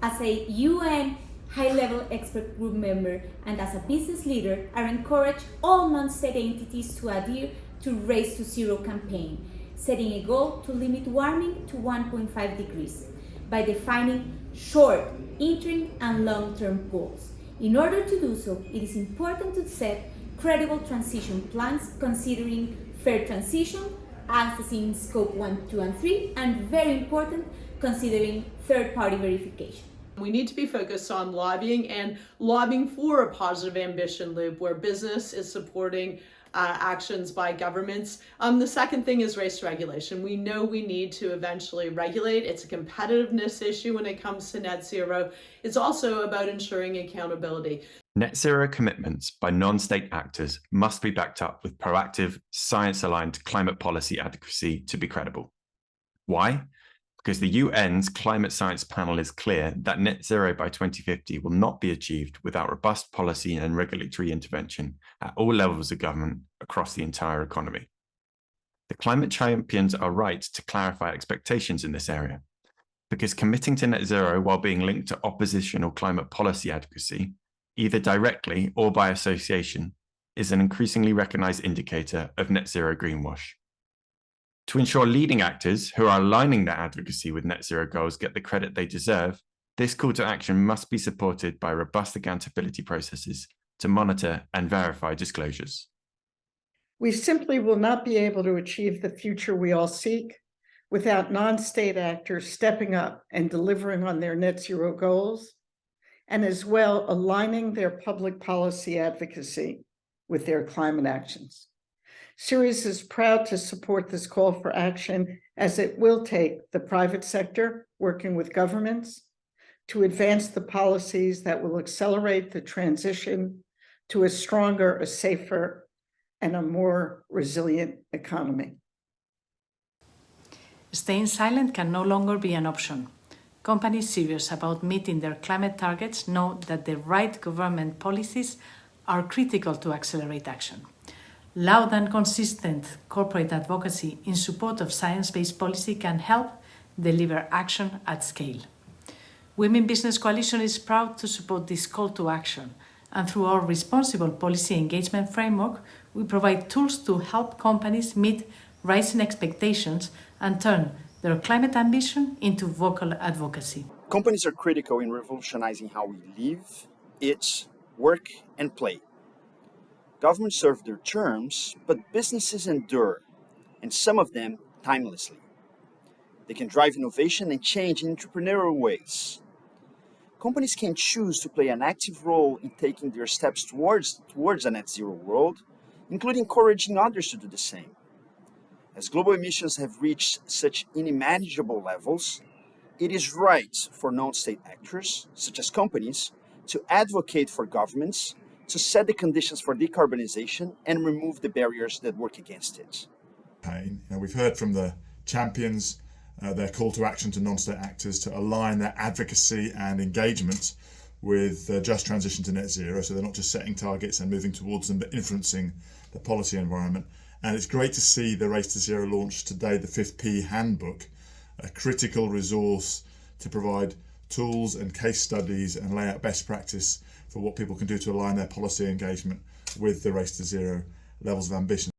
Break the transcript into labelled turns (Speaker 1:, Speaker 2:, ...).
Speaker 1: As a UN high-level expert group member and as a business leader, I encourage all non-state entities to adhere to Race to Zero campaign, setting a goal to limit warming to 1.5 degrees by defining short, interim, and long-term goals. In order to do so, it is important to set credible transition plans considering fair transition, accessing scope 1, 2, and 3, and very important, considering third-party verification.
Speaker 2: We need to be focused on lobbying and lobbying for a positive ambition loop where business is supporting actions by governments. The second thing is race regulation. We know we need to eventually regulate. It's a competitiveness issue when it comes to net zero. It's also about ensuring accountability.
Speaker 3: Net zero commitments by non-state actors must be backed up with proactive, science-aligned climate policy advocacy to be credible. Why? Because the UN's Climate Science Panel is clear that net zero by 2050 will not be achieved without robust policy and regulatory intervention at all levels of government across the entire economy. The climate champions are right to clarify expectations in this area, because committing to net zero while being linked to opposition or climate policy advocacy, either directly or by association, is an increasingly recognized indicator of net zero greenwash. To ensure leading actors who are aligning their advocacy with net zero goals get the credit they deserve, this call to action must be supported by robust accountability processes to monitor and verify disclosures.
Speaker 4: We simply will not be able to achieve the future we all seek without non-state actors stepping up and delivering on their net zero goals, and as well aligning their public policy advocacy with their climate actions. Sirius is proud to support this call for action as it will take the private sector working with governments to advance the policies that will accelerate the transition to a stronger, a safer, and a more resilient economy.
Speaker 5: Staying silent can no longer be an option. Companies serious about meeting their climate targets know that the right government policies are critical to accelerate action. Loud and consistent corporate advocacy in support of science-based policy can help deliver action at scale. Women Business Coalition is proud to support this call to action, and through our responsible policy engagement framework, we provide tools to help companies meet rising expectations and turn their climate ambition into vocal advocacy.
Speaker 6: Companies are critical in revolutionizing how we live, eat, work, and play. Governments serve their terms, but businesses endure, and some of them timelessly. They can drive innovation and change in entrepreneurial ways. Companies can choose to play an active role in taking their steps towards a net zero world, including encouraging others to do the same. As global emissions have reached such unimaginable levels, it is right for non-state actors, such as companies, to advocate for governments to set the conditions for decarbonization and remove the barriers that work against it.
Speaker 7: We've heard from the champions their call to action to non-state actors to align their advocacy and engagement with the just transition to net zero, so they're not just setting targets and moving towards them, but influencing the policy environment. And it's great to see the Race to Zero launch today, the 5th P Handbook, a critical resource to provide tools and case studies and lay out best practice for what people can do to align their policy engagement with the Race to Zero levels of ambition.